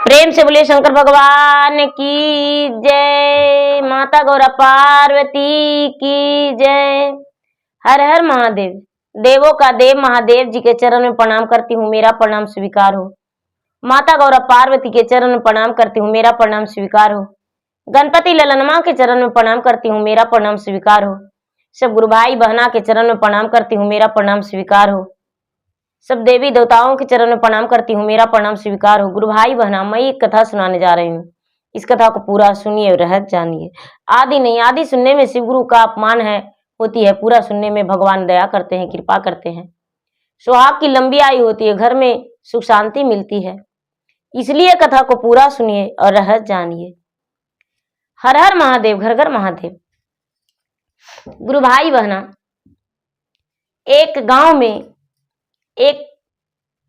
प्रेम से बोलिए शंकर भगवान की जय, माता गौरा पार्वती की जय। हर हर महादेव। देवों का देव महादेव जी के चरण में प्रणाम करती हूँ, मेरा प्रणाम स्वीकार हो। माता गौरा पार्वती के चरण में प्रणाम करती हूँ, मेरा प्रणाम स्वीकार हो। गणपति ललनमा के चरण में प्रणाम करती हूँ, मेरा प्रणाम स्वीकार हो। सब गुरु भाई बहना के चरण में प्रणाम करती हूँ, मेरा प्रणाम स्वीकार हो। सब देवी देवताओं के चरण में प्रणाम करती हूँ, मेरा प्रणाम स्वीकार हो। गुरु भाई बहना, मैं एक कथा सुनाने जा रही हूँ, इस कथा को पूरा सुनिए और रहस्य जानिए। आदि नहीं, आदि सुनने में शिव गुरु का अपमान है होती है, पूरा सुनने में भगवान दया करते हैं, कृपा करते हैं। सुहाग की लंबी आयु होती है, घर में सुख शांति मिलती है, इसलिए कथा को पूरा सुनिए और रहस्य जानिए। हर हर महादेव, घर घर महादेव। गुरु भाई बहना, एक गांव में एक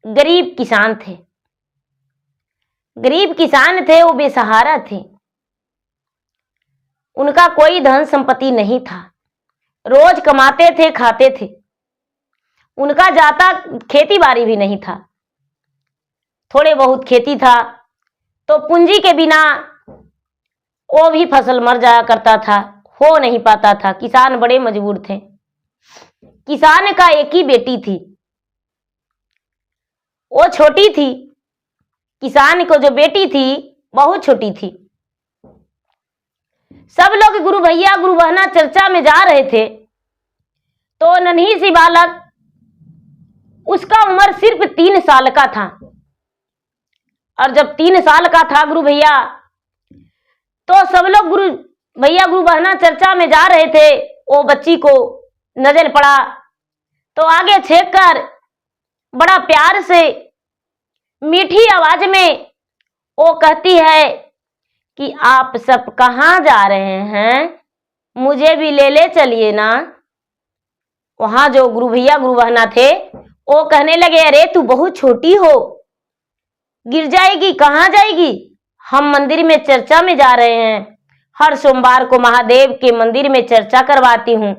गरीब किसान थे। गरीब किसान थे, वो बेसहारा थे। उनका कोई धन संपत्ति नहीं था, रोज कमाते थे, खाते थे। उनका जाता खेती बाड़ी भी नहीं था, थोड़े बहुत खेती था तो पूंजी के बिना वो भी फसल मर जाया करता था, हो नहीं पाता था। किसान बड़े मजबूर थे। किसान का एक ही बेटी थी, वो छोटी थी। किसान को जो बेटी थी बहुत छोटी थी। सब लोग गुरु भैया गुरु बहना चर्चा में जा रहे थे तो नन्ही सी बालक, उसका उम्र सिर्फ 3 साल का था। और जब 3 साल का था गुरु भैया, तो सब लोग गुरु भैया गुरु बहना चर्चा में जा रहे थे। वो बच्ची को नजर पड़ा तो आगे छेक कर बड़ा प्यार से मीठी आवाज में वो कहती है कि आप सब कहाँ जा रहे हैं, मुझे भी ले चलिए ना। वहां जो गुरु भैया गुरु बहना थे वो कहने लगे, अरे तू बहुत छोटी हो, गिर जाएगी, कहाँ जाएगी। हम मंदिर में चर्चा में जा रहे हैं, हर सोमवार को महादेव के मंदिर में चर्चा करवाती हूँ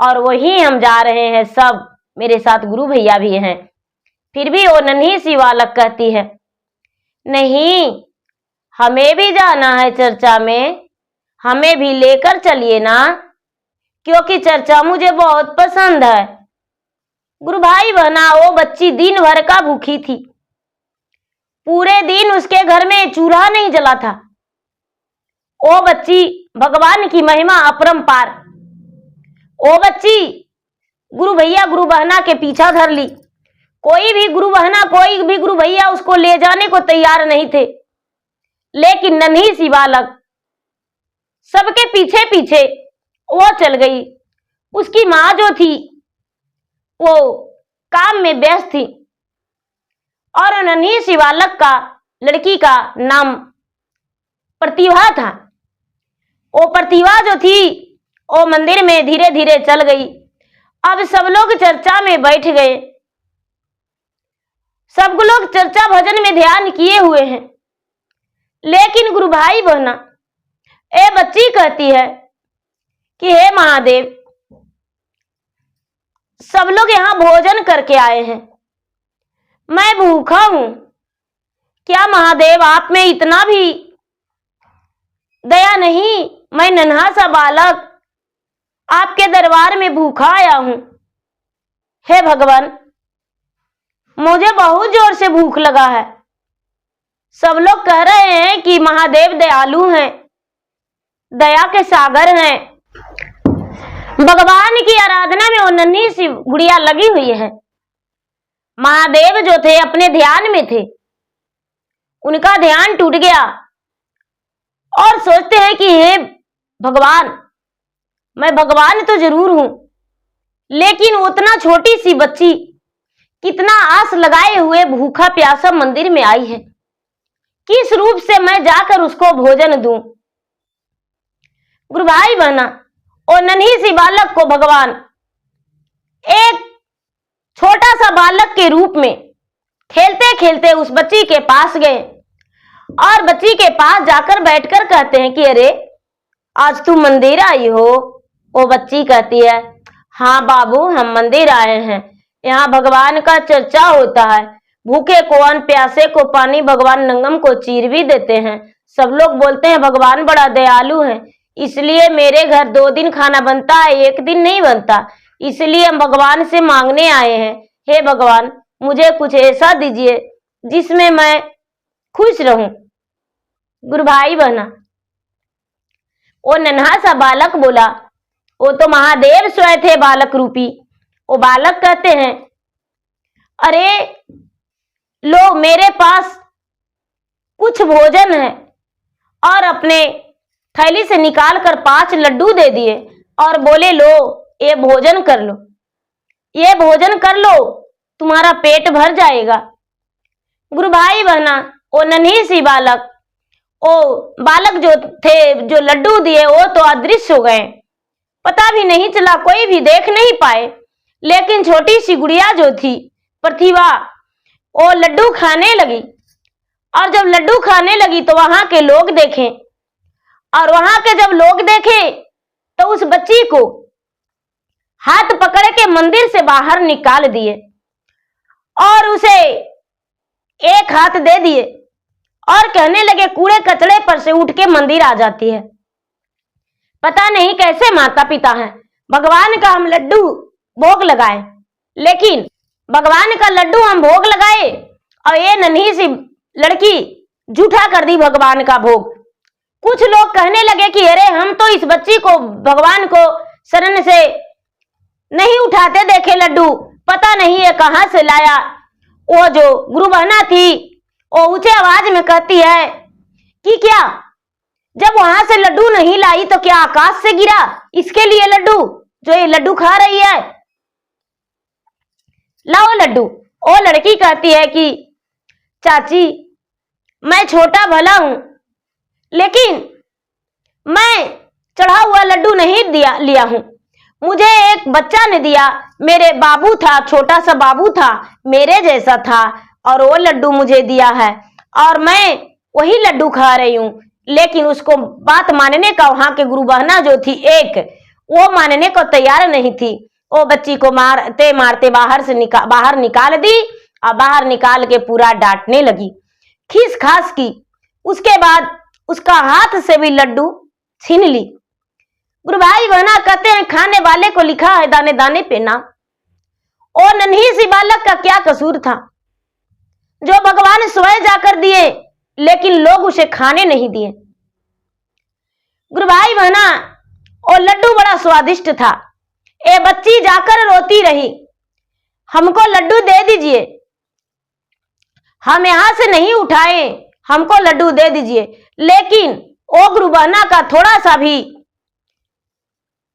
और वहीं हम जा रहे हैं, सब मेरे साथ गुरु भैया भी हैं। फिर भी वो नन्ही सी बालक कहती है, नहीं, हमें भी जाना है चर्चा में, हमें भी लेकर चलिए ना, क्योंकि चर्चा मुझे बहुत पसंद है। गुरु भाई बहना, वो बच्ची दिन भर का भूखी थी। पूरे दिन उसके घर में चूल्हा नहीं जला था। वो बच्ची भगवान की महिमा अपरंपार। वो बच्ची गुरु भैया गुरु बहना के पीछा धर ली। कोई भी गुरु बहना, कोई भी गुरु भैया उसको ले जाने को तैयार नहीं थे, लेकिन नन्ही सी बालक सबके पीछे पीछे वो चल गई। उसकी माँ जो थी वो काम में व्यस्त थी और नन्ही सी बालक का, लड़की का नाम प्रतिभा था। वो प्रतिभा जो थी वो मंदिर में धीरे धीरे चल गई। अब सब लोग चर्चा में बैठ गए, सब लोग चर्चा भजन में ध्यान किए हुए हैं, लेकिन गुरु भाई बहना, ए बच्ची कहती है कि हे महादेव, सब लोग यहाँ भोजन करके आए हैं, मैं भूखा हूं, क्या महादेव आप में इतना भी दया नहीं। मैं नन्हा सा बालक आपके दरबार में भूखा आया हूं। हे भगवान, मुझे बहुत जोर से भूख लगा है। सब लोग कह रहे हैं कि महादेव दयालु हैं, दया के सागर हैं। भगवान की आराधना में वो नन्ही सी गुड़िया लगी हुई है। महादेव जो थे अपने ध्यान में थे, उनका ध्यान टूट गया और सोचते हैं कि हे भगवान, मैं भगवान तो जरूर हूं, लेकिन उतना छोटी सी बच्ची कितना आस लगाए हुए भूखा प्यासा मंदिर में आई है, किस रूप से मैं जाकर उसको भोजन दूं। गुरु भाई बहना, और नन्ही सी बालक को भगवान एक छोटा सा बालक के रूप में खेलते खेलते उस बच्ची के पास गए और बच्ची के पास जाकर बैठकर कहते हैं कि अरे आज तू मंदिर आई हो। वो बच्ची कहती है, हाँ बाबू, हम मंदिर आए हैं, यहाँ भगवान का चर्चा होता है, भूखे को अन्न, प्यासे को पानी, भगवान नंगम को चीर भी देते हैं। सब लोग बोलते हैं भगवान बड़ा दयालु है, इसलिए मेरे घर 2 दिन खाना बनता है, 1 दिन नहीं बनता। इसलिए हम भगवान से मांगने आए हैं, हे भगवान मुझे कुछ ऐसा दीजिए जिसमें मैं खुश रहूं। गुरु भाई बहना, वो नन्हा सा बालक बोला, वो तो महादेव स्वयं थे बालक रूपी। वो बालक कहते हैं, अरे लो मेरे पास कुछ भोजन है, और अपने थैली से निकाल कर 5 लड्डू दे दिए और बोले लो ये भोजन कर लो, ये भोजन कर लो, तुम्हारा पेट भर जाएगा। गुरु भाई बहना, वो नन्ही सी बालक, वो बालक जो थे, जो लड्डू दिए वो तो अदृश्य हो गए, पता भी नहीं चला, कोई भी देख नहीं पाए। लेकिन छोटी सी गुड़िया जो थी प्रतिभा, वो लड्डू खाने लगी, और जब लड्डू खाने लगी तो वहां के लोग देखे, और वहां के जब लोग देखे तो उस बच्ची को हाथ पकड़ के मंदिर से बाहर निकाल दिए और उसे एक हाथ दे दिए और कहने लगे कूड़े कचड़े पर से उठ के मंदिर आ जाती है। पता नहीं कैसे माता पिता हैं, भगवान का हम लड्डू भोग लगाए, लेकिन भगवान का लड्डू हम भोग लगाए और ये नन्ही सी लड़की झूठा कर दी भगवान का भोग। कुछ लोग कहने लगे कि अरे हम तो इस बच्ची को भगवान को शरण से नहीं उठाते देखे लड्डू, पता नहीं ये कहां से लाया। वो जो गुरु बहना थी वो ऊंचे आवाज में कहती है कि क्या जब वहां से लड्डू नहीं लाई तो क्या आकाश से गिरा इसके लिए लड्डू, जो ये लड्डू खा रही है, लाओ लड्डू। वो लड़की कहती है कि चाची मैं छोटा भला हूं, लेकिन मैं चढ़ा हुआ लड्डू नहीं लिया हूं, मुझे एक बच्चा ने दिया, मेरे बाबू था, छोटा सा बाबू था, मेरे जैसा था, और वो लड्डू मुझे दिया है और मैं वही लड्डू खा रही हूं। लेकिन उसको बात मानने का वहां के गुरु बहना जो थी एक, वो मानने को तैयार नहीं थी। वो बच्ची को मारते मारते बाहर निकाल दी और बाहर निकाल के पूरा डांटने लगी, खीस खास की। उसके बाद उसका हाथ से भी लड्डू छीन ली। गुरु भाई बहना कहते हैं खाने वाले को लिखा है दाने दाने पे नाम। और नन्ही सी बालक का क्या कसूर था जो भगवान स्वयं जाकर दिए, लेकिन लोग उसे खाने नहीं दिए। गुरु भाई बहना, वो लड्डू बड़ा स्वादिष्ट था। ये बच्ची जाकर रोती रही, हमको लड्डू दे दीजिए, हम यहां से नहीं उठाए, हमको लड्डू दे दीजिए। लेकिन वो गुरु बहना का थोड़ा सा भी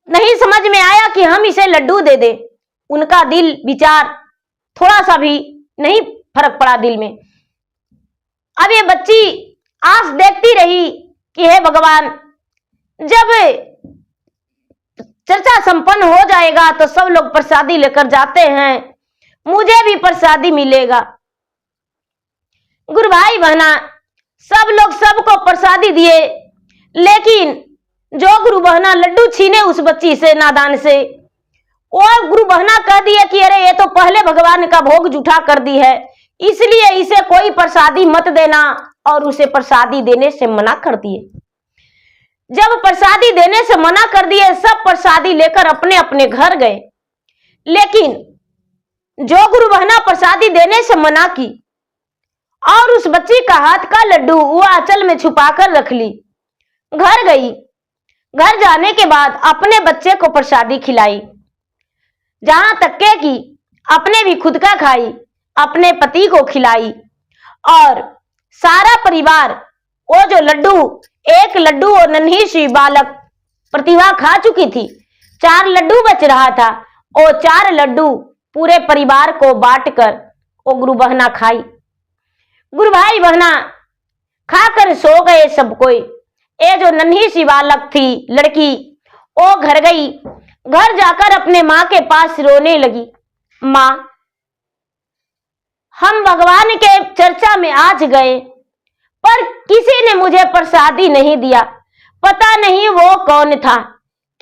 नहीं समझ में आया कि हम इसे लड्डू दे दे। उनका दिल विचार थोड़ा सा भी नहीं फर्क पड़ा दिल में। अब ये बच्ची आस देखती रही कि हे भगवान, जब चर्चा संपन्न हो जाएगा तो सब लोग प्रसादी लेकर जाते हैं, मुझे भी प्रसादी मिलेगा। गुरु भाई बहना, सब लोग सबको प्रसादी दिए, लेकिन जो गुरु बहना लड्डू छीने उस बच्ची से, नादान से, और गुरु बहना कह दिए कि अरे ये तो पहले भगवान का भोग जूठा कर दी है, इसलिए इसे कोई प्रसादी मत देना, और उसे प्रसादी देने से मना कर दिए। जब प्रसादी देने से मना कर दिए, सब प्रसादी लेकर अपने अपने घर गए। लेकिन जो गुरु बहना प्रसादी देने से मना की और उस बच्ची का हाथ का लड्डू वो आंचल में छुपा कर रख ली, घर गई। घर जाने के बाद अपने बच्चे को प्रसादी खिलाई, जहां तक के कि अपने भी खुद का खाई, अपने पति को खिलाई, और सारा परिवार वो जो लड्डू, एक लड्डू और नन्ही सी बालक प्रतिभा खा चुकी थी, 4 लड्डू बच रहा था, वो 4 लड्डू पूरे परिवार को बांटकर वो गुरु बहना खाई। गुरु भाई बहना खाकर सो गए सब कोई। ये जो नन्ही सी बालक थी लड़की, वो घर गई। घर जाकर अपने माँ के पास रोने लगी, माँ हम भगवान के चर्चा में आज गए, पर किसी ने मुझे प्रसादी नहीं दिया, पता नहीं वो कौन था,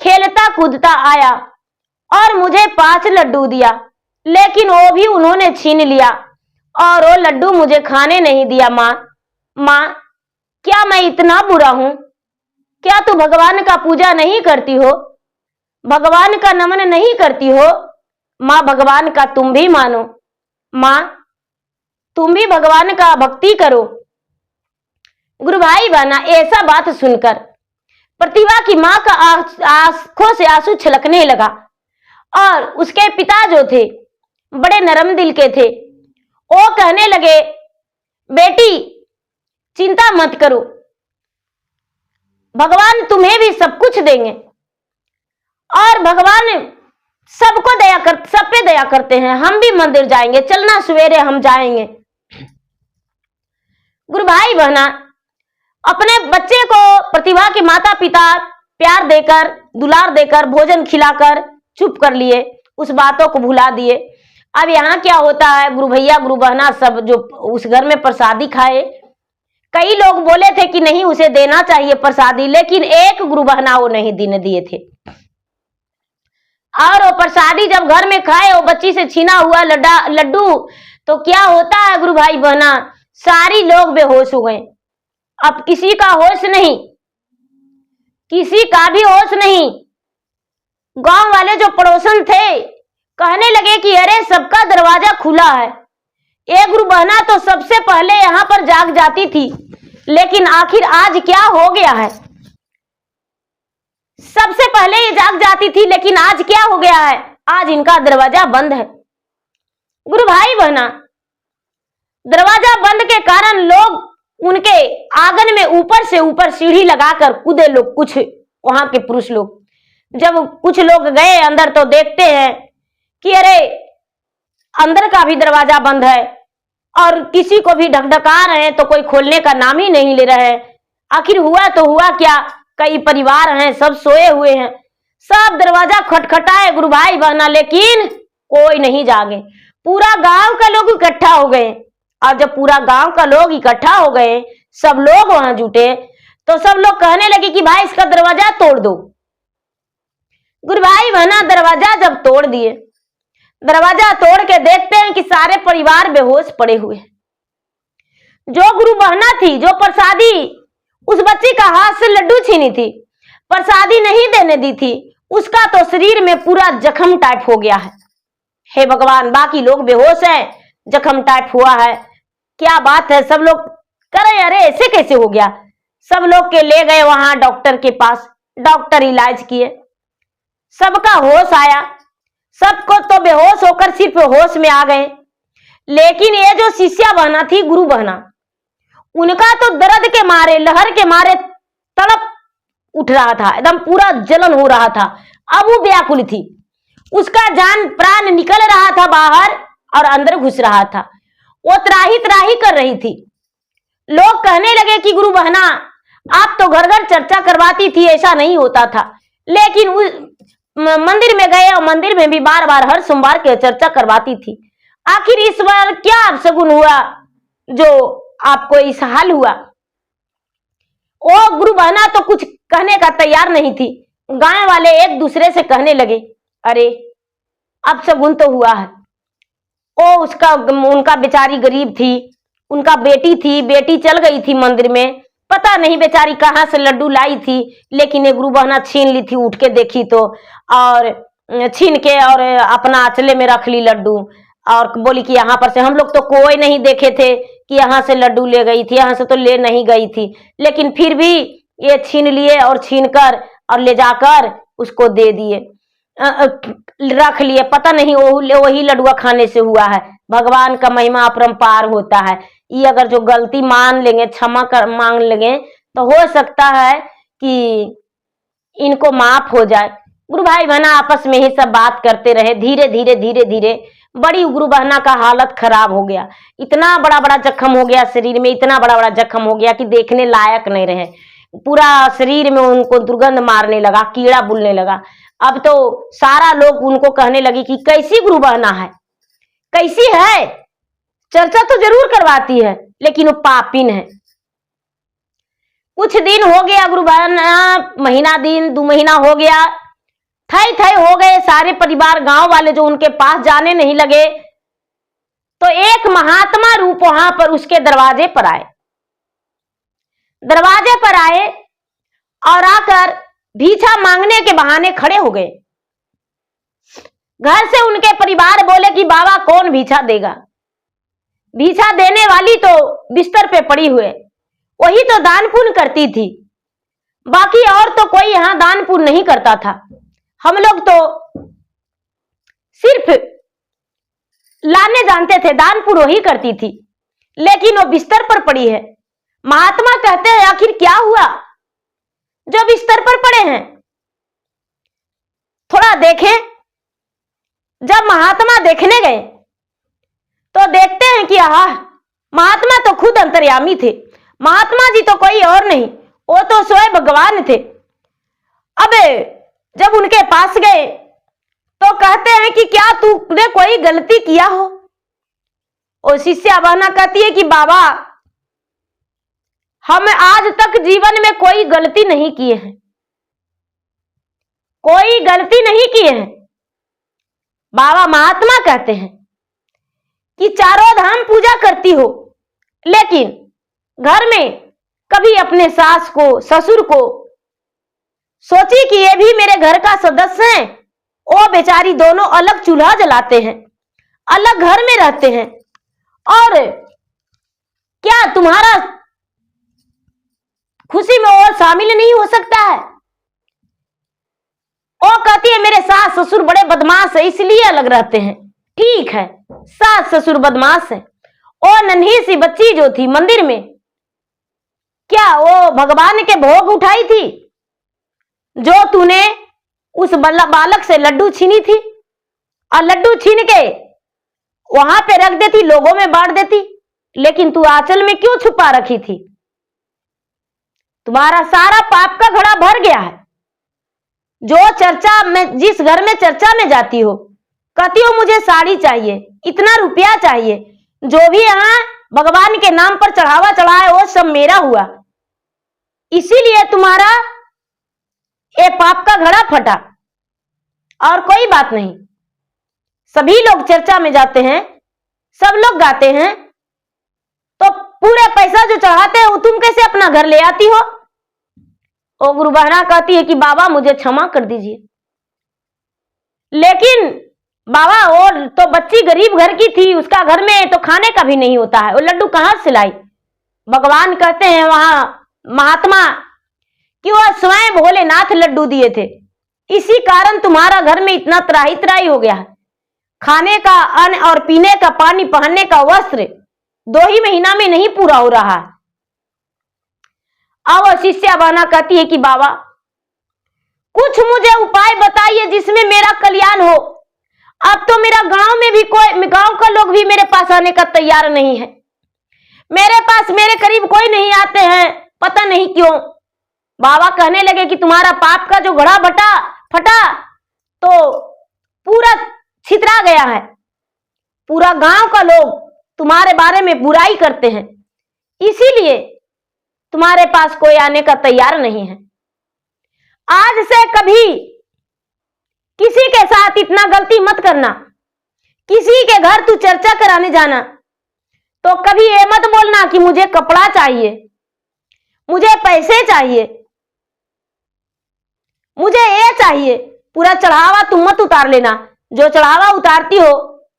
खेलता कूदता आया और मुझे 5 लड्डू दिया, लेकिन वो भी उन्होंने छीन लिया और वो लड्डू मुझे खाने नहीं दिया। माँ, माँ, क्या मैं इतना बुरा हूं? क्या तू भगवान का पूजा नहीं करती हो? भगवान का नमन नहीं करती हो? माँ, भगवान का तुम भी मानो। माँ, तुम भी भगवान का भक्ति करो। गुरु भाई बहना, ऐसा बात सुनकर प्रतिभा की माँ का आंखों से आंसू छलकने लगा। और उसके पिता जो थे बड़े नरम दिल के थे, वो कहने लगे, बेटी चिंता मत करो, भगवान तुम्हें भी सब कुछ देंगे और भगवान सब पे दया करते हैं। हम भी मंदिर जाएंगे, चलना सवेरे हम जाएंगे। गुरु भाई बहना, अपने बच्चे को प्रतिभा के माता पिता प्यार देकर, दुलार देकर, भोजन खिलाकर चुप कर लिए, उस बातों को भुला दिए। अब यहाँ क्या होता है, गुरु भैया गुरु बहना सब जो उस घर में प्रसादी खाए, कई लोग बोले थे कि नहीं उसे देना चाहिए प्रसादी, लेकिन एक गुरु बहना वो नहीं देने दिए थे। और वो प्रसादी जब घर में खाए, वो बच्ची से छीना हुआ लड्डू, तो क्या होता है गुरु भाई बहना, सारी लोग बेहोश हो गए। अब किसी का होश नहीं, किसी का भी होश नहीं। गांव वाले जो पड़ोसन थे कहने लगे कि अरे सबका दरवाजा खुला है, एक गुरु बहना तो सबसे पहले यहां पर जाग जाती थी, लेकिन आखिर आज क्या हो गया है? सबसे पहले ये जाग जाती थी, लेकिन आज क्या हो गया है? आज इनका दरवाजा बंद है। गुरु भाई बहना, दरवाजा बंद के कारण लोग उनके आंगन में ऊपर से ऊपर सीढ़ी लगाकर कूदे लोग, कुछ वहां के पुरुष लोग। जब कुछ लोग गए अंदर तो देखते हैं कि अरे अंदर का भी दरवाजा बंद है और किसी को भी ढकढका रहे हैं तो कोई खोलने का नाम ही नहीं ले रहे हैं। आखिर हुआ तो हुआ क्या? कई परिवार हैं, सब सोए हुए हैं, सब दरवाजा खटखटाए गुरु भाई बहना, लेकिन कोई नहीं जागे। पूरा गांव का लोग इकट्ठा हो गए, और जब पूरा गांव का लोग इकट्ठा हो गए, सब लोग वहां जुटे, तो सब लोग कहने लगे कि भाई इसका दरवाजा तोड़ दो। गुरु भाई बहना दरवाजा जब तोड़ दिए, दरवाजा तोड़ के देखते हैं कि सारे परिवार बेहोश पड़े हुए। जो गुरु बहना थी, जो प्रसादी उस बच्ची का हाथ से लड्डू छीनी थी, प्रसादी नहीं देने दी थी, उसका तो शरीर में पूरा जख्म टाइप हो गया है। हे भगवान, बाकी लोग बेहोश हैं, जख्म टाइप हुआ है, क्या बात है? सब लोग करे अरे ऐसे कैसे हो गया? सब लोग के ले गए वहां डॉक्टर के पास, डॉक्टर इलाज किए, सबका होश आया, सबको तो बेहोश होकर सिर्फ होश में आ गए। लेकिन ये जो शिष्या बहना थी, गुरु बहना, उनका तो दर्द के मारे, लहर के मारे तड़प उठ रहा था, एकदम पूरा जलन हो रहा था। अब वो व्याकुल थी, उसका जान प्राण निकल रहा था बाहर और अंदर घुस रहा था। वो त्राही त्राही कर रही थी। लोग कहने लगे कि गुरु बहना आप तो घर घर चर्चा करवाती थी, ऐसा नहीं होता था, लेकिन उस मंदिर में गए और मंदिर में भी बार बार हर सोमवार के चर्चा करवाती थी। आखिर इस बार क्या अपशगुन हुआ जो आपको इस हाल हुआ? वो गुरु बहना तो कुछ कहने का तैयार नहीं थी। गांव वाले एक दूसरे से कहने लगे, अरे अपशगुन तो हुआ है। ओ उनका बेचारी गरीब थी, उनका बेटी थी, बेटी चल गई थी मंदिर में, पता नहीं बेचारी कहाँ से लड्डू लाई थी, लेकिन एक गुरु बहना छीन ली थी। उठ के देखी तो, और छीन के और अपना आंचले में रख ली लड्डू, और बोली कि यहाँ पर से हम लोग तो कोई नहीं देखे थे कि यहाँ से लड्डू ले गई थी, यहाँ से तो ले नहीं गई थी, लेकिन फिर भी ये छीन लिए और छीन कर और ले जाकर उसको दे दिए, रख लिए। पता नहीं वही लड्डुआ खाने से हुआ है। भगवान का महिमा अपरंपार होता है। ये अगर जो गलती मान लेंगे, क्षमा कर मांग लेंगे, तो हो सकता है कि इनको माफ हो जाए। गुरु भाई बहना आपस में ही सब बात करते रहे। धीरे धीरे धीरे धीरे बड़ी गुरु बहना का हालत खराब हो गया, इतना बड़ा बड़ा जख्म हो गया शरीर में, इतना बड़ा बड़ा जख्म हो गया कि देखने लायक नहीं रहे। पूरा शरीर में उनको दुर्गंध मारने लगा, कीड़ा बुलने लगा। अब तो सारा लोग उनको कहने लगी कि कैसी गुरु बहना है, कैसी है, चर्चा तो जरूर करवाती है लेकिन वो पापिन है। कुछ दिन हो गया गुरु बहना, महीना दिन 2 महीना हो गया, थई थई हो गए सारे परिवार, गांव वाले जो उनके पास जाने नहीं लगे। तो एक महात्मा रूप वहां पर उसके दरवाजे पर आए। दरवाजे पर आए और आकर भीछा मांगने के बहाने खड़े हो गए। घर से उनके परिवार बोले कि बाबा कौन भीछा देगा, भीछा देने वाली तो बिस्तर पे पड़ी हुए, वही तो दान पुण्य करती थी, बाकी और तो कोई यहां दान पुण्य नहीं करता था। हम लोग तो सिर्फ लाने जानते थे, दान पुण्य वही करती थी, लेकिन वो बिस्तर पर पड़ी है। महात्मा कहते हैं आखिर क्या हुआ जो बिस्तर पर पड़े हैं, थोड़ा देखें। जब महात्मा देखने गए तो देखते हैं कि महात्मा तो खुद अंतर्यामी थे। महात्मा जी तो कोई और नहीं, वो तो स्वयं भगवान थे। अब जब उनके पास गए तो कहते हैं कि क्या तूने कोई गलती किया हो? और शिष्या बहना कहती है कि बाबा हम आज तक जीवन में कोई गलती नहीं किए हैं, कोई गलती नहीं किए हैं। बाबा महात्मा कहते हैं कि चारों धाम पूजा करती हो, लेकिन घर में कभी अपने सास को ससुर को सोची कि ये भी मेरे घर का सदस्य हैं, वो बेचारी दोनों अलग चूल्हा जलाते हैं, अलग घर में रहते हैं, और क्या तुम्हारा खुशी में और शामिल नहीं हो सकता है? वो कहती है मेरे सास ससुर बड़े बदमाश है इसलिए अलग रहते हैं। ठीक है, सास ससुर बदमाश है। और नन्ही सी बच्ची जो थी मंदिर में, क्या वो भगवान के भोग उठाई थी जो तूने उस बालक से लड्डू छीनी थी, और लड्डू छीन के वहां पे रख देती, लोगों में बांट देती, लेकिन तू आंचल में क्यों छुपा रखी थी? तुम्हारा सारा पाप का घड़ा भर गया है। जो चर्चा में, जिस घर में चर्चा में जाती हो, कहती हो मुझे साड़ी चाहिए, इतना रुपया चाहिए, जो भी यहां भगवान के नाम पर चढ़ावा चढ़ाए वो सब मेरा हुआ, इसीलिए तुम्हारा ये पाप का घड़ा फटा, और कोई बात नहीं। सभी लोग चर्चा में जाते हैं, सब लोग गाते हैं, तो पूरे पैसा जो चढ़ाते हैं वो तुम कैसे अपना घर ले आती हो? ओ गुरु बहना कहती है कि बाबा मुझे क्षमा कर दीजिए, लेकिन बाबा वो तो बच्ची गरीब घर की थी, उसका घर में तो खाने का भी नहीं होता है, वो लड्डू कहां से लाई? भगवान कहते हैं वहां महात्मा कि वह स्वयं भोलेनाथ लड्डू दिए थे, इसी कारण तुम्हारा घर में इतना त्राही त्राही हो गया है। खाने का अन्न और पीने का पानी, पहनने का वस्त्र 2 ही महीना में नहीं पूरा हो रहा है। अब शिष्या बहना कहती है कि बाबा कुछ मुझे उपाय बताइए जिसमें मेरा कल्याण हो। अब तो मेरा गांव में भी कोई, गांव का लोग भी मेरे पास आने का तैयार नहीं है, मेरे पास मेरे करीब कोई नहीं आते हैं, पता नहीं क्यों। बाबा कहने लगे कि तुम्हारा पाप का जो घड़ा फटा तो पूरा छितरा गया है, पूरा गांव का लोग तुम्हारे बारे में बुराई करते हैं, इसीलिए तुम्हारे पास कोई आने का तैयार नहीं है। आज से कभी किसी के साथ इतना गलती मत करना। किसी के घर तू चर्चा कराने जाना तो कभी ये मत बोलना कि मुझे कपड़ा चाहिए, मुझे पैसे चाहिए, मुझे ये चाहिए। पूरा चढ़ावा तुम मत उतार लेना। जो चढ़ावा उतारती हो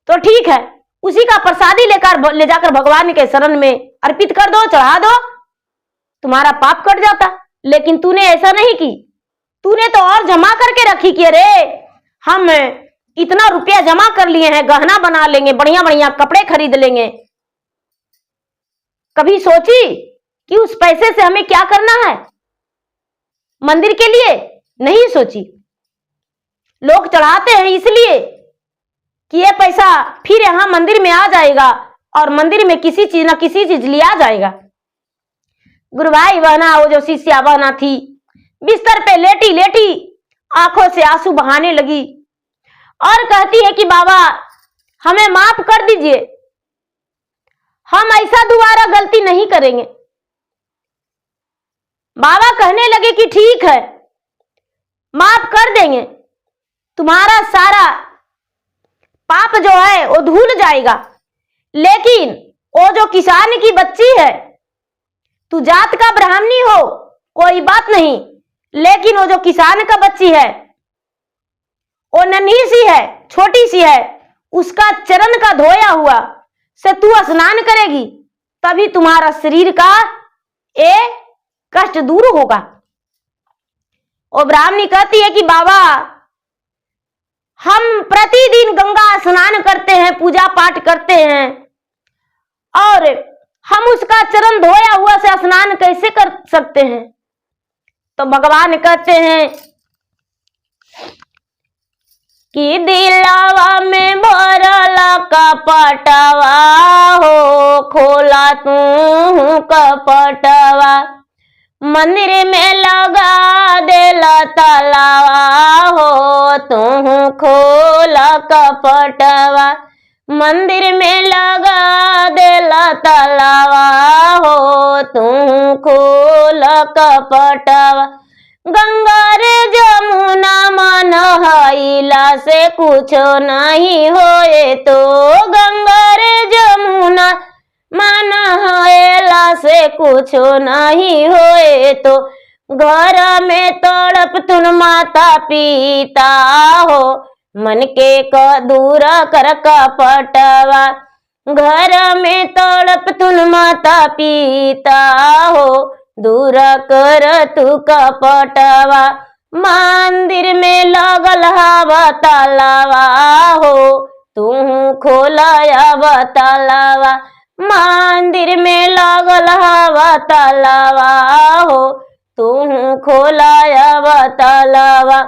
तो ठीक है, उसी का प्रसादी ले जाकर भगवान के शरण में अर्पित कर दो, चढ़ा दो, तुम्हारा पाप कट जाता। लेकिन तूने ऐसा नहीं की, तूने तो और जमा करके रखी कि अरे हम इतना रुपया जमा कर लिए हैं, गहना बना लेंगे, बढ़िया बढ़िया कपड़े खरीद लेंगे। कभी सोची कि उस पैसे से हमें क्या करना है? मंदिर के लिए नहीं सोची। लोग चढ़ाते हैं इसलिए कि ये पैसा फिर यहां मंदिर में आ जाएगा और मंदिर में किसी चीज ना किसी चीज लिया जाएगा। गुरुभाई बहना, वो जो शिष्या बहना थी, बिस्तर पे लेटी लेटी आंखों से आंसू बहाने लगी और कहती है कि बाबा हमें माफ कर दीजिए, हम ऐसा दोबारा गलती नहीं करेंगे। बाबा कहने लगे कि ठीक है, माफ कर देंगे, तुम्हारा सारा पाप जो है वो धुल जाएगा, लेकिन वो जो किसान की बच्ची है, तू जात का ब्राह्मणी हो कोई बात नहीं, लेकिन वो जो किसान का बच्ची है वो नन्ही सी है, छोटी सी है, उसका चरण का धोया हुआ से तू स्नान करेगी तभी तुम्हारा शरीर का ये कष्ट दूर होगा। और ब्राह्मणी कहती है कि बाबा हम प्रतिदिन गंगा स्नान करते हैं, पूजा पाठ करते हैं, और हम उसका चरण धोया हुआ से स्नान कैसे कर सकते हैं? तो भगवान कहते हैं कि दिलावा में भरला कपटवा हो, खोला तू कपटवा, मंदिर में लगा देला तालावा हो, तू खोला कपटवा, मंदिर में लगा देला तालावा हो, तू खोला कपटवा, गंगा रे जमुना मन हईला से कुछ नहीं होए तो, गंगा रे जमुना मन हईला से कुछ नहीं होए तो, घर में तड़प तुन माता पिता हो, मन के दूर कर कपटवा, घर में तड़प तुन माता पिता हो, दूर कर तू कपटवा, मंदिर में लगल हवा तालावा हो, तू खोलाया तालावा, मंदिर में लगल हवा तालावा हो, तू खोलाया तालावा,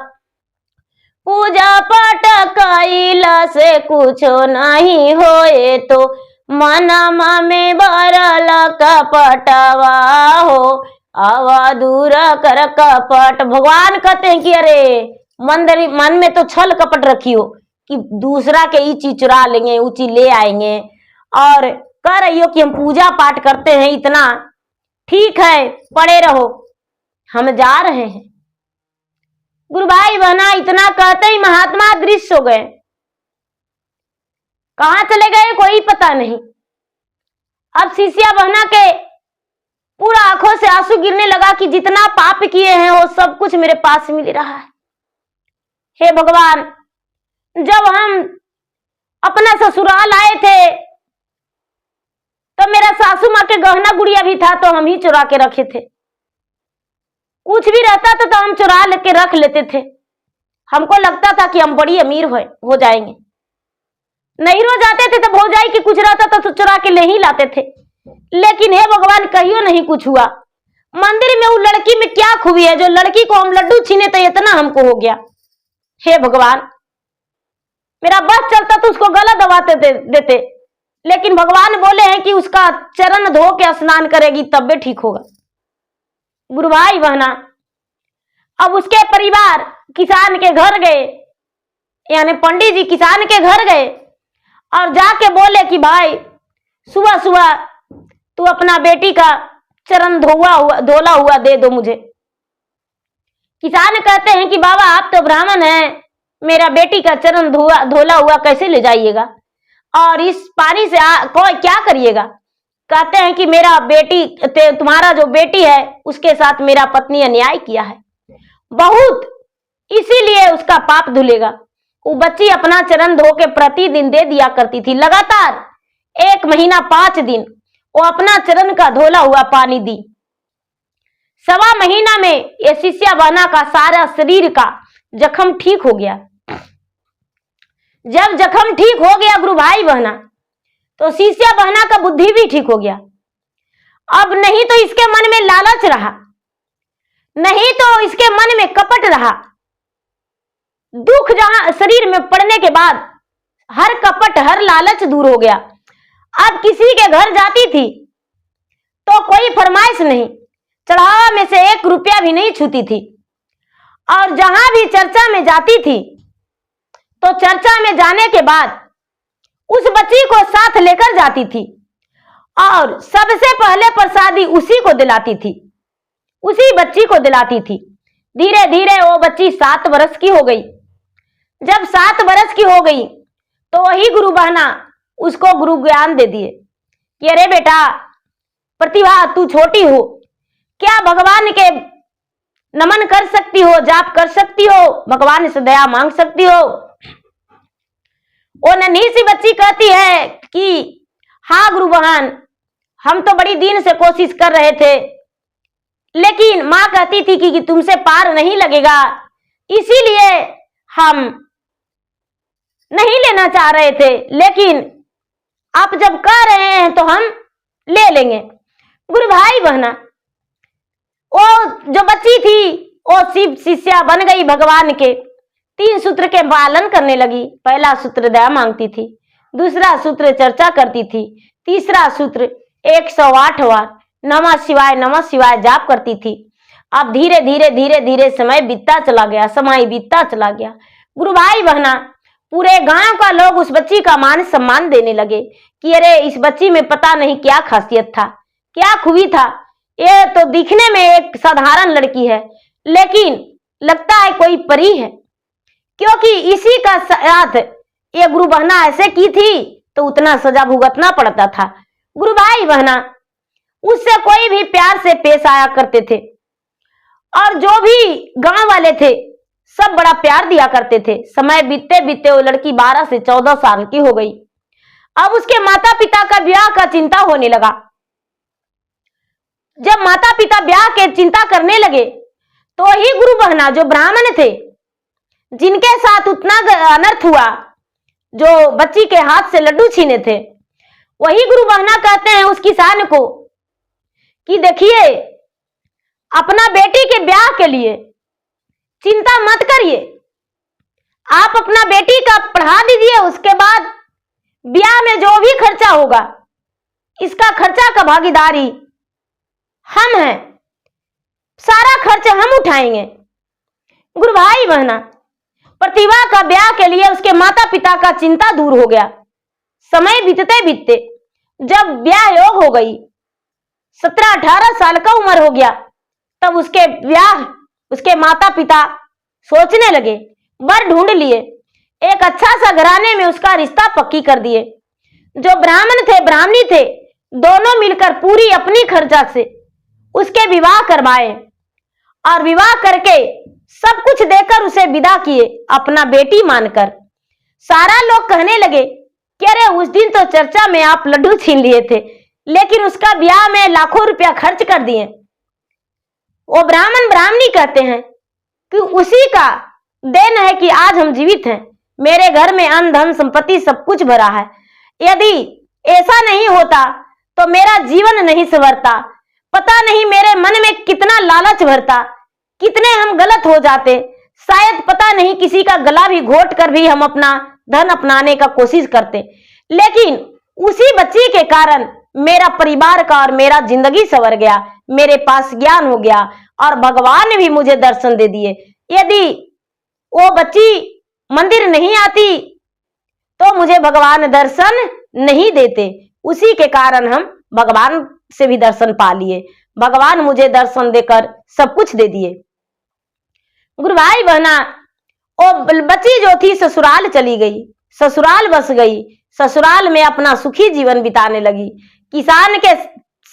पूजा पाठ कैला से कुछ नहीं होए तो, मनमा में भरल कपटवा हो, आवा दूर कर कपट। भगवान कहते हैं कि अरे मन में तो छल कपट रखी हो कि दूसरा के ये चीज चुरा लेंगे, वो चीज ले आएंगे, और कह रही हो कि हम पूजा पाठ करते हैं इतना, ठीक है पड़े रहो हम जा रहे हैं। गुरु भाई बहना इतना कहते ही महात्मा दृश्य हो गए, कहां चले गए कोई पता नहीं। अब शिष्या बहना के पूरा आंखों से आंसू गिरने लगा कि जितना पाप किए हैं वो सब कुछ मेरे पास मिल रहा है। हे भगवान, जब हम अपना ससुराल आए थे तो मेरा सासू माँ के गहना गुड़िया भी था तो हम ही चुरा के रखे थे, कुछ भी रहता था तो हम चुरा लेके रख लेते थे। हमको लगता था कि हम बड़ी अमीर हो जाएंगे। नहीं रो जाते थे तो भौजाई की कुछ रहता था तो चुरा के ले ही लाते थे, लेकिन हे भगवान कहियो नहीं कुछ हुआ। मंदिर में वो लड़की में क्या खूबी है जो लड़की को हम लड्डू छीने तो इतना हमको हो गया। हे भगवान, मेरा बस चलता तो उसको गला दबाते देते, लेकिन भगवान बोले हैं कि उसका चरण धो के स्नान करेगी तब भी ठीक होगा। गुरु भाई बहना, अब उसके परिवार किसान के घर गए, यानी पंडित जी किसान के घर गए और जाके बोले कि भाई सुबह सुबह तू अपना बेटी का चरण धोला हुआ दे दो मुझे। किसान कहते हैं कि बाबा आप तो ब्राह्मण हैं, मेरा बेटी का चरण धोला हुआ कैसे ले जाइएगा और इस पानी से क्या करिएगा? कहते हैं कि मेरा बेटी तुम्हारा जो बेटी है उसके साथ मेरा पत्नी अन्याय किया है बहुत, इसीलिए उसका पाप धुलेगा। वो बच्ची अपना चरण धो के प्रतिदिन दे दिया करती थी, लगातार 1 महीना 5 दिन वो अपना चरण का धोला हुआ पानी दी। 1.25 महीना में ये शिष्या बहना का सारा शरीर का जख्म ठीक हो गया। जब जख्म ठीक हो गया गुरु भाई बहना, तो शिष्या बहना का बुद्धि भी ठीक हो गया। अब नहीं तो इसके मन में लालच रहा, नहीं तो इसके मन में कपट रहा। दुख जहां शरीर में पड़ने के बाद हर कपट हर लालच दूर हो गया। अब किसी के घर जाती थी तो कोई फरमाइश नहीं, चढ़ावा में से 1 रुपया भी नहीं छूती थी, और जहां भी चर्चा में जाती थी तो चर्चा में जाने के बाद उस बच्ची को साथ लेकर जाती थी और सबसे पहले प्रसादी उसी को दिलाती थी, उसी बच्ची को दिलाती थी। धीरे धीरे वो बच्ची 7 वर्ष की हो गई। जब 7 वर्ष की हो गई तो वही गुरु बहना उसको गुरु ज्ञान दे दिए कि अरे बेटा प्रतिभा, तू छोटी हो, क्या भगवान के नमन कर सकती हो, जाप कर सकती हो, भगवान से दया मांग सकती हो। वो नन्ही सी बच्ची कहती है कि हाँ गुरु बहन, हम तो बड़ी दिन से कोशिश कर रहे थे, लेकिन माँ कहती थी कि तुमसे पार नहीं लगेगा, इसीलिए हम नहीं लेना चाह रहे थे, लेकिन आप जब कह रहे हैं तो हम ले लेंगे। गुरु भाई बहना, वो जो बच्ची थी वो शिव शिष्या बन गई भगवान के। 3 सूत्र के पालन करने लगी। पहला सूत्र दया मांगती थी, दूसरा सूत्र चर्चा करती थी, तीसरा सूत्र 108 बार नमः शिवाय जाप करती थी। अब धीरे धीरे धीरे धीरे समय बीतता चला गया, समय बीतता चला गया। गुरु भाई बहना, पूरे गांव का लोग उस बच्ची का मान सम्मान देने लगे कि अरे इस बच्ची में पता नहीं क्या खासियत था, क्या खूबी था, ये तो दिखने में एक साधारण लड़की है, लेकिन लगता है कोई परी है, क्योंकि इसी का साथ ये गुरु बहना ऐसे की थी तो उतना सजा भुगतना पड़ता था। गुरु भाई बहना, उससे कोई भी प्यार से पेश आया करते थे और जो भी गांव वाले थे सब बड़ा प्यार दिया करते थे। समय बीतते बीतते वो लड़की 12 से 14 साल की हो गई। अब उसके माता पिता का ब्याह का चिंता होने लगा। जब माता पिता ब्याह के चिंता करने लगे तो वही गुरु बहना जो ब्राह्मण थे, जिनके साथ उतना अनर्थ हुआ, जो बच्ची के हाथ से लड्डू छीने थे, वही गुरु बहना कहते हैं उस किसान को कि देखिए, अपना बेटी के ब्याह के लिए चिंता मत करिए, आप अपना बेटी का पढ़ा दीजिए, उसके बाद ब्याह में जो भी खर्चा होगा इसका खर्चा का भागीदारी हम हैं, सारा खर्च हम उठाएंगे। गुरु भाई बहना, प्रतिभा का ब्याह के लिए उसके माता पिता का चिंता दूर हो गया। समय बीतते बीतते जब ब्याह योग हो गई, 17-18 साल का उम्र हो गया, तब उसके ब्याह उसके माता पिता सोचने लगे, वर ढूंढ लिए, एक अच्छा सा घराने में उसका रिश्ता पक्की कर दिए। जो ब्राह्मण थे ब्राह्मणी थे, दोनों मिलकर पूरी अपनी खर्चा से उसके विवाह करवाए और विवाह करके सब कुछ देकर उसे विदा किए अपना बेटी मानकर। सारा लोग कहने लगे कि अरे उस दिन तो चर्चा में आप लड्डू छीन लिए थे, लेकिन उसका ब्याह में लाखों रुपया खर्च कर दिए। वो ब्राह्मण ब्राह्मणी कहते हैं कि उसी का देन है कि आज हम जीवित हैं, मेरे घर में अन्न धन संपत्ति सब कुछ भरा है। यदि ऐसा नहीं होता तो मेरा जीवन नहीं संवरता, पता नहीं मेरे मन में कितना लालच भरता, कितने हम गलत हो जाते, शायद पता नहीं किसी का गला भी घोट कर भी हम अपना धन अपनाने का कोशिश करते, लेकिन उसी बच्ची के कारण मेरा परिवार का और मेरा जिंदगी संवर गया, मेरे पास ज्ञान हो गया और भगवान ने भी मुझे दर्शन दे दिए। यदि वो बच्ची मंदिर नहीं आती तो मुझे भगवान दर्शन नहीं देते, उसी के कारण हम भगवान से भी दर्शन पा लिए, भगवान मुझे दर्शन देकर सब कुछ दे दिए। गुरु भाई बहना, वो बच्ची जो थी ससुराल चली गई, ससुराल बस गई, ससुराल में अपना सुखी जीवन बिताने लगी। किसान के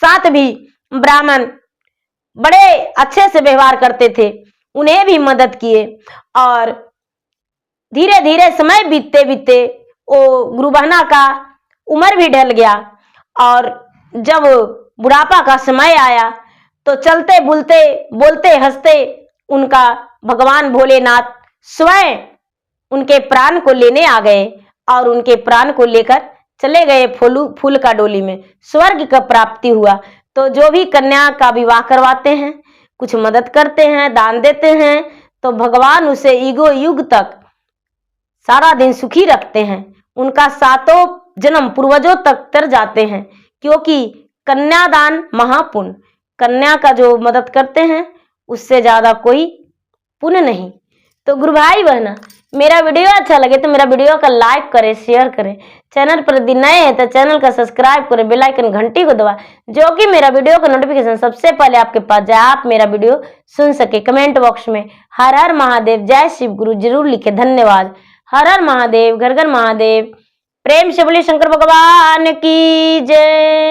साथ भी ब्राह्मण बड़े अच्छे से व्यवहार करते थे, उन्हें भी मदद किए और धीरे धीरे समय बीतते बीतते वो गुरु बहना का उम्र भी ढल गया और जब बुढ़ापा का समय आया तो चलते बुलते बोलते हंसते उनका भगवान भोलेनाथ स्वयं उनके प्राण को लेने आ गए और उनके प्राण को लेकर चले गए फूल का डोली में, स्वर्ग का प्राप्ति हुआ। तो जो भी कन्या का विवाह करवाते हैं, कुछ मदद करते हैं, दान देते हैं, तो भगवान उसे युगों युग तक सारा दिन सुखी रखते हैं, उनका 7 जन्म पूर्वजों तक तर जाते हैं, क्योंकि कन्यादान महापुण्य, कन्या का जो मदद करते हैं उससे ज्यादा कोई पुण्य नहीं। तो गुरु भाई बहना, मेरा वीडियो अच्छा लगे तो मेरा वीडियो का लाइक करें, शेयर करें, चैनल पर यदि नए हैं तो चैनल का सब्सक्राइब करें, बेल आइकन घंटी को दबाएं, जो कि मेरा वीडियो का नोटिफिकेशन सबसे पहले आपके पास जाए, आप मेरा वीडियो सुन सके। कमेंट बॉक्स में हर हर महादेव, जय शिव गुरु जरूर लिखे। धन्यवाद। हर हर महादेव, घर घर महादेव। प्रेम से बोलिए शंकर भगवान की जय।